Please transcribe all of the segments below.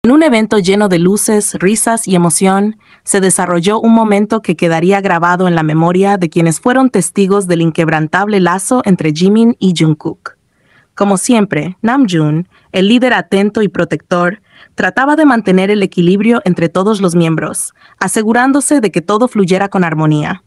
En un evento lleno de luces, risas y emoción, se desarrolló un momento que quedaría grabado en la memoria de quienes fueron testigos del inquebrantable lazo entre Jimin y Jungkook. Como siempre, Namjoon, el líder atento y protector, trataba de mantener el equilibrio entre todos los miembros, asegurándose de que todo fluyera con armonía.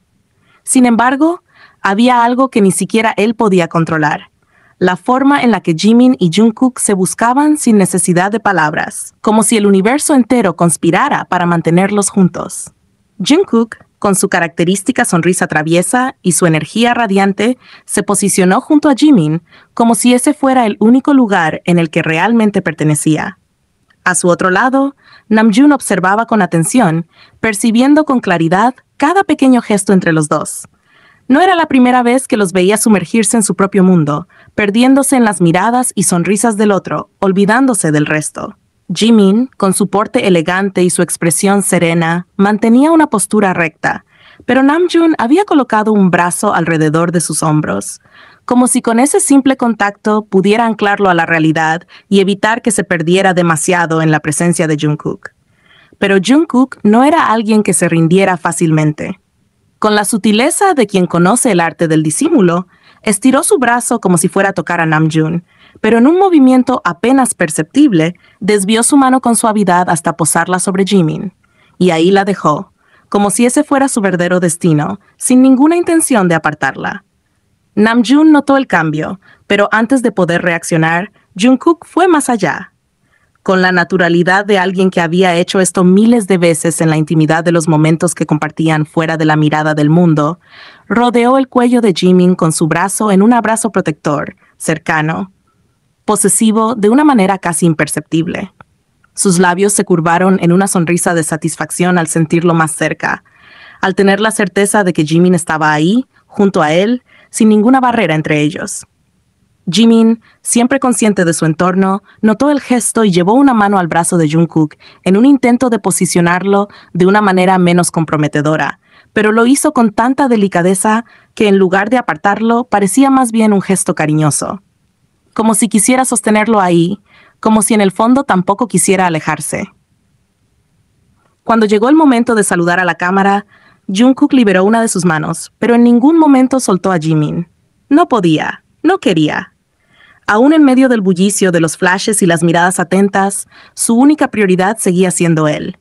Sin embargo, había algo que ni siquiera él podía controlar: la forma en la que Jimin y Jungkook se buscaban sin necesidad de palabras, como si el universo entero conspirara para mantenerlos juntos. Jungkook, con su característica sonrisa traviesa y su energía radiante, se posicionó junto a Jimin como si ese fuera el único lugar en el que realmente pertenecía. A su otro lado, Namjoon observaba con atención, percibiendo con claridad cada pequeño gesto entre los dos. No era la primera vez que los veía sumergirse en su propio mundo, perdiéndose en las miradas y sonrisas del otro, olvidándose del resto. Jimin, con su porte elegante y su expresión serena, mantenía una postura recta, pero Namjoon había colocado un brazo alrededor de sus hombros, como si con ese simple contacto pudiera anclarlo a la realidad y evitar que se perdiera demasiado en la presencia de Jungkook. Pero Jungkook no era alguien que se rindiera fácilmente. Con la sutileza de quien conoce el arte del disimulo, estiró su brazo como si fuera a tocar a Namjoon, pero en un movimiento apenas perceptible, desvió su mano con suavidad hasta posarla sobre Jimin. Y ahí la dejó, como si ese fuera su verdadero destino, sin ninguna intención de apartarla. Namjoon notó el cambio, pero antes de poder reaccionar, Jungkook fue más allá. Con la naturalidad de alguien que había hecho esto miles de veces en la intimidad de los momentos que compartían fuera de la mirada del mundo, rodeó el cuello de Jimin con su brazo en un abrazo protector, cercano, posesivo de una manera casi imperceptible. Sus labios se curvaron en una sonrisa de satisfacción al sentirlo más cerca, al tener la certeza de que Jimin estaba ahí, junto a él, sin ninguna barrera entre ellos. Jimin, siempre consciente de su entorno, notó el gesto y llevó una mano al brazo de Jungkook en un intento de posicionarlo de una manera menos comprometedora, pero lo hizo con tanta delicadeza que en lugar de apartarlo parecía más bien un gesto cariñoso, como si quisiera sostenerlo ahí, como si en el fondo tampoco quisiera alejarse. Cuando llegó el momento de saludar a la cámara, Jungkook liberó una de sus manos, pero en ningún momento soltó a Jimin. No podía, no quería. Aún en medio del bullicio de los flashes y las miradas atentas, su única prioridad seguía siendo él.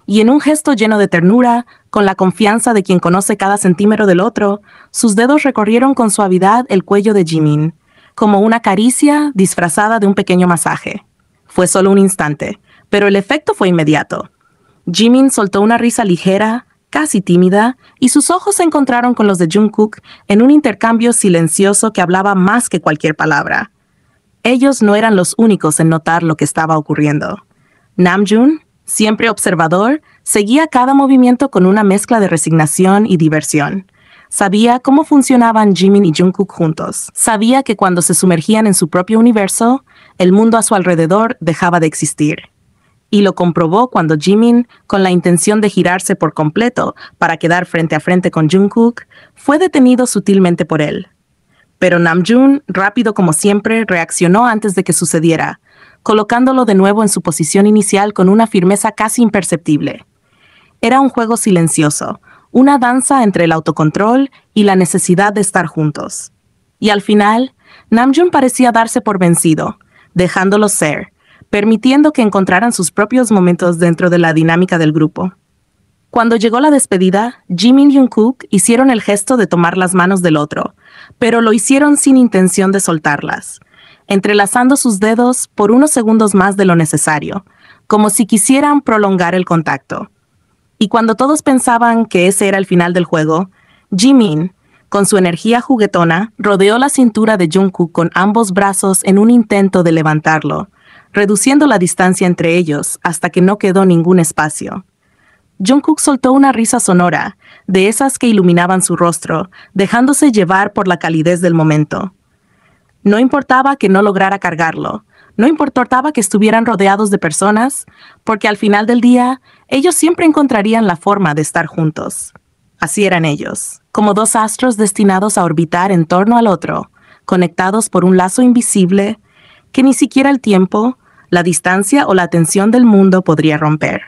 Y en un gesto lleno de ternura, con la confianza de quien conoce cada centímetro del otro, sus dedos recorrieron con suavidad el cuello de Jimin, como una caricia disfrazada de un pequeño masaje. Fue solo un instante, pero el efecto fue inmediato. Jimin soltó una risa ligera, casi tímida, y sus ojos se encontraron con los de Jungkook en un intercambio silencioso que hablaba más que cualquier palabra. Ellos no eran los únicos en notar lo que estaba ocurriendo. Namjoon, siempre observador, seguía cada movimiento con una mezcla de resignación y diversión. Sabía cómo funcionaban Jimin y Jungkook juntos. Sabía que cuando se sumergían en su propio universo, el mundo a su alrededor dejaba de existir. Y lo comprobó cuando Jimin, con la intención de girarse por completo para quedar frente a frente con Jungkook, fue detenido sutilmente por él. Pero Namjoon, rápido como siempre, reaccionó antes de que sucediera, colocándolo de nuevo en su posición inicial con una firmeza casi imperceptible. Era un juego silencioso, una danza entre el autocontrol y la necesidad de estar juntos. Y al final, Namjoon parecía darse por vencido, dejándolo ser, permitiendo que encontraran sus propios momentos dentro de la dinámica del grupo. Cuando llegó la despedida, Jimin y Jungkook hicieron el gesto de tomar las manos del otro, pero lo hicieron sin intención de soltarlas, entrelazando sus dedos por unos segundos más de lo necesario, como si quisieran prolongar el contacto. Y cuando todos pensaban que ese era el final del juego, Jimin, con su energía juguetona, rodeó la cintura de Jungkook con ambos brazos en un intento de levantarlo, reduciendo la distancia entre ellos hasta que no quedó ningún espacio. Jungkook soltó una risa sonora, de esas que iluminaban su rostro, dejándose llevar por la calidez del momento. No importaba que no lograra cargarlo, no importaba que estuvieran rodeados de personas, porque al final del día, ellos siempre encontrarían la forma de estar juntos. Así eran ellos, como dos astros destinados a orbitar en torno al otro, conectados por un lazo invisible que ni siquiera el tiempo, la distancia o la tensión del mundo podría romper.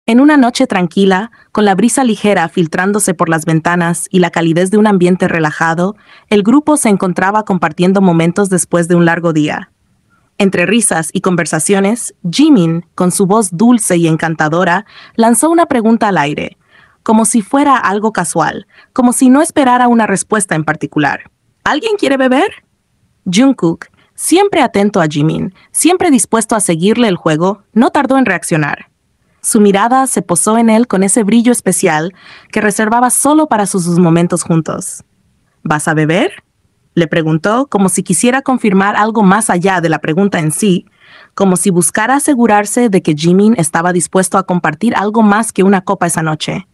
En una noche tranquila, con la brisa ligera filtrándose por las ventanas y la calidez de un ambiente relajado, el grupo se encontraba compartiendo momentos después de un largo día. Entre risas y conversaciones, Jimin, con su voz dulce y encantadora, lanzó una pregunta al aire, como si fuera algo casual, como si no esperara una respuesta en particular. ¿Alguien quiere beber? Jungkook, siempre atento a Jimin, siempre dispuesto a seguirle el juego, no tardó en reaccionar. Su mirada se posó en él con ese brillo especial que reservaba solo para sus momentos juntos. ¿Vas a beber?, le preguntó, como si quisiera confirmar algo más allá de la pregunta en sí, como si buscara asegurarse de que Jimin estaba dispuesto a compartir algo más que una copa esa noche.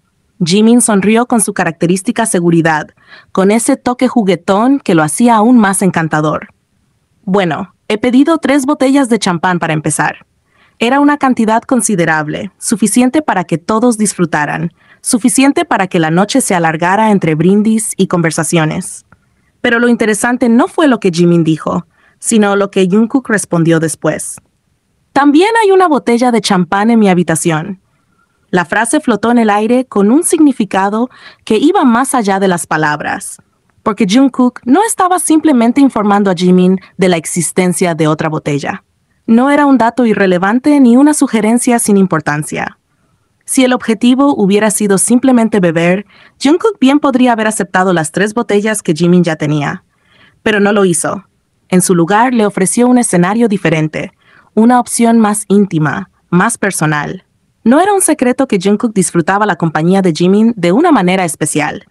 Jimin sonrió con su característica seguridad, con ese toque juguetón que lo hacía aún más encantador. Bueno, he pedido 3 botellas de champán para empezar. Era una cantidad considerable, suficiente para que todos disfrutaran, suficiente para que la noche se alargara entre brindis y conversaciones. Pero lo interesante no fue lo que Jimin dijo, sino lo que Jungkook respondió después. También hay una botella de champán en mi habitación. La frase flotó en el aire con un significado que iba más allá de las palabras, porque Jungkook no estaba simplemente informando a Jimin de la existencia de otra botella. No era un dato irrelevante ni una sugerencia sin importancia. Si el objetivo hubiera sido simplemente beber, Jungkook bien podría haber aceptado las 3 botellas que Jimin ya tenía. Pero no lo hizo. En su lugar le ofreció un escenario diferente, una opción más íntima, más personal. No era un secreto que Jungkook disfrutaba la compañía de Jimin de una manera especial.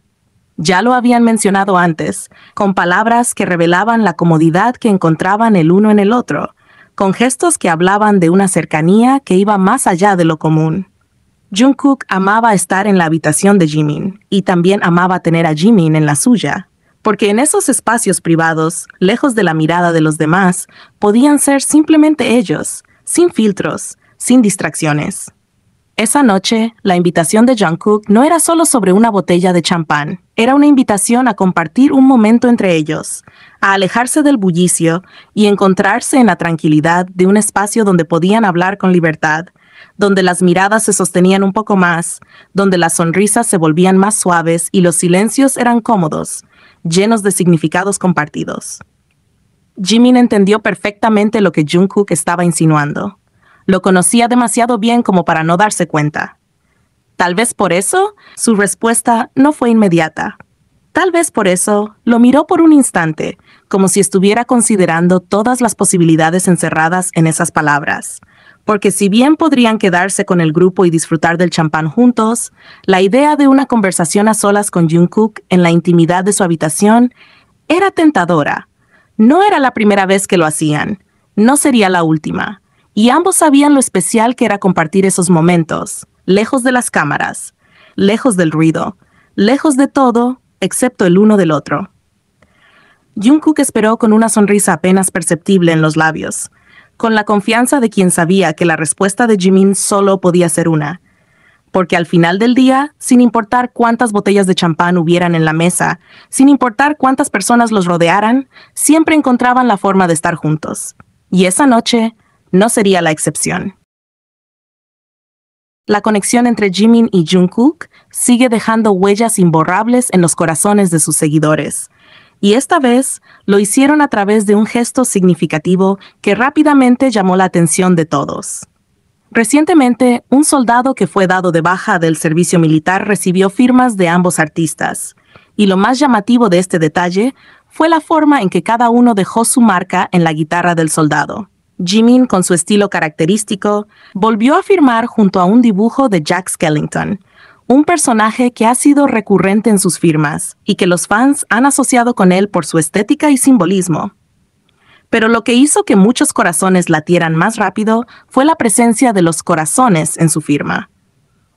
Ya lo habían mencionado antes, con palabras que revelaban la comodidad que encontraban el uno en el otro, con gestos que hablaban de una cercanía que iba más allá de lo común. Jungkook amaba estar en la habitación de Jimin, y también amaba tener a Jimin en la suya, porque en esos espacios privados, lejos de la mirada de los demás, podían ser simplemente ellos, sin filtros, sin distracciones. Esa noche, la invitación de Jungkook no era solo sobre una botella de champán, era una invitación a compartir un momento entre ellos, a alejarse del bullicio y encontrarse en la tranquilidad de un espacio donde podían hablar con libertad, donde las miradas se sostenían un poco más, donde las sonrisas se volvían más suaves y los silencios eran cómodos, llenos de significados compartidos. Jimin entendió perfectamente lo que Jungkook estaba insinuando. Lo conocía demasiado bien como para no darse cuenta. Tal vez por eso, su respuesta no fue inmediata. Tal vez por eso, lo miró por un instante, como si estuviera considerando todas las posibilidades encerradas en esas palabras. Porque si bien podrían quedarse con el grupo y disfrutar del champán juntos, la idea de una conversación a solas con Jungkook en la intimidad de su habitación era tentadora. No era la primera vez que lo hacían, no sería la última. Y ambos sabían lo especial que era compartir esos momentos, lejos de las cámaras, lejos del ruido, lejos de todo, excepto el uno del otro. Jungkook esperó con una sonrisa apenas perceptible en los labios, con la confianza de quien sabía que la respuesta de Jimin solo podía ser una, porque al final del día, sin importar cuántas botellas de champán hubieran en la mesa, sin importar cuántas personas los rodearan, siempre encontraban la forma de estar juntos. Y esa noche no sería la excepción. La conexión entre Jimin y Jungkook sigue dejando huellas imborrables en los corazones de sus seguidores, y esta vez lo hicieron a través de un gesto significativo que rápidamente llamó la atención de todos. Recientemente, un soldado que fue dado de baja del servicio militar recibió firmas de ambos artistas, y lo más llamativo de este detalle fue la forma en que cada uno dejó su marca en la guitarra del soldado. Jimin, con su estilo característico, volvió a firmar junto a un dibujo de Jack Skellington, un personaje que ha sido recurrente en sus firmas y que los fans han asociado con él por su estética y simbolismo. Pero lo que hizo que muchos corazones latieran más rápido fue la presencia de los corazones en su firma.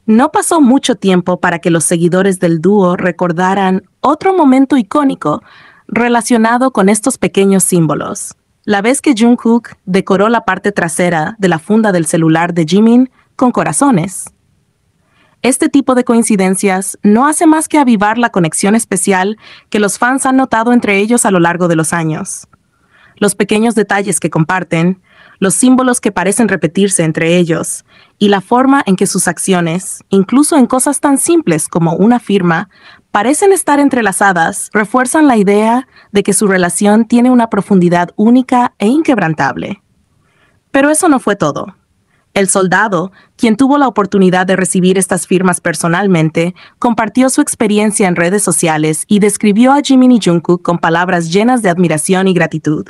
No pasó mucho tiempo para que los seguidores del dúo recordaran otro momento icónico relacionado con estos pequeños símbolos. La vez que Jungkook decoró la parte trasera de la funda del celular de Jimin con corazones. Este tipo de coincidencias no hace más que avivar la conexión especial que los fans han notado entre ellos a lo largo de los años. Los pequeños detalles que comparten, los símbolos que parecen repetirse entre ellos, y la forma en que sus acciones, incluso en cosas tan simples como una firma, parecen estar entrelazadas, refuerzan la idea de que su relación tiene una profundidad única e inquebrantable. Pero eso no fue todo. El soldado, quien tuvo la oportunidad de recibir estas firmas personalmente, compartió su experiencia en redes sociales y describió a Jimin y Jungkook con palabras llenas de admiración y gratitud.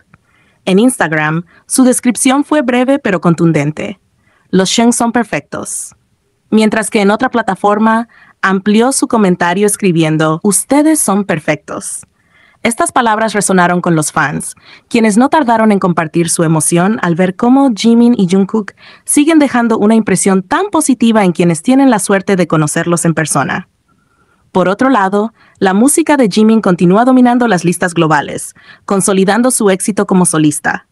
En Instagram, su descripción fue breve pero contundente. Los Sheng son perfectos. Mientras que en otra plataforma, amplió su comentario escribiendo, ustedes son perfectos. Estas palabras resonaron con los fans, quienes no tardaron en compartir su emoción al ver cómo Jimin y Jungkook siguen dejando una impresión tan positiva en quienes tienen la suerte de conocerlos en persona. Por otro lado, la música de Jimin continúa dominando las listas globales, consolidando su éxito como solista.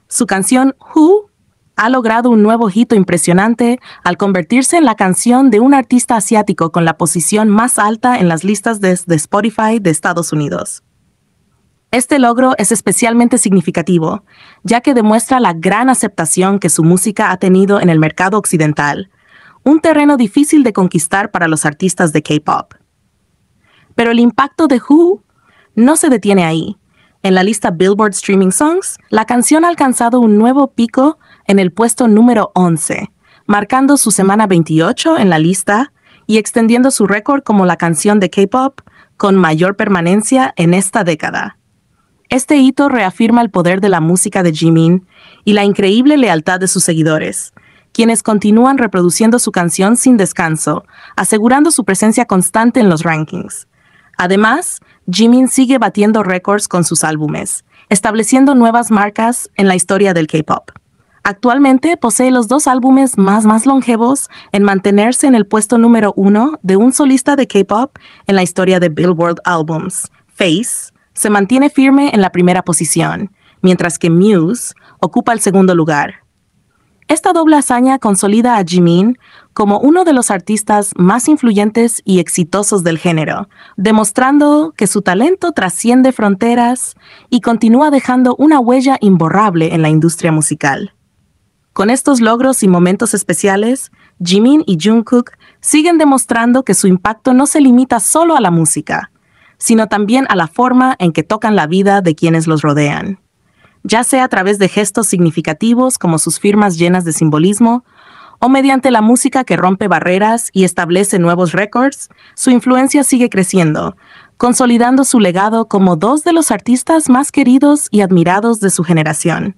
Su canción Who ha logrado un nuevo hito impresionante al convertirse en la canción de un artista asiático con la posición más alta en las listas de Spotify de Estados Unidos. Este logro es especialmente significativo, ya que demuestra la gran aceptación que su música ha tenido en el mercado occidental, un terreno difícil de conquistar para los artistas de K-pop. Pero el impacto de Who no se detiene ahí. En la lista Billboard Streaming Songs, la canción ha alcanzado un nuevo pico en el puesto número 11, marcando su semana 28 en la lista y extendiendo su récord como la canción de K-pop con mayor permanencia en esta década. Este hito reafirma el poder de la música de Jimin y la increíble lealtad de sus seguidores, quienes continúan reproduciendo su canción sin descanso, asegurando su presencia constante en los rankings. Además, Jimin sigue batiendo récords con sus álbumes, estableciendo nuevas marcas en la historia del K-pop. Actualmente posee los 2 álbumes más longevos en mantenerse en el puesto número 1 de un solista de K-pop en la historia de Billboard Albums. Face se mantiene firme en la primera posición, mientras que Muse ocupa el segundo lugar. Esta doble hazaña consolida a Jimin como uno de los artistas más influyentes y exitosos del género, demostrando que su talento trasciende fronteras y continúa dejando una huella imborrable en la industria musical. Con estos logros y momentos especiales, Jimin y Jungkook siguen demostrando que su impacto no se limita solo a la música, sino también a la forma en que tocan la vida de quienes los rodean. Ya sea a través de gestos significativos como sus firmas llenas de simbolismo, o mediante la música que rompe barreras y establece nuevos récords, su influencia sigue creciendo, consolidando su legado como 2 de los artistas más queridos y admirados de su generación.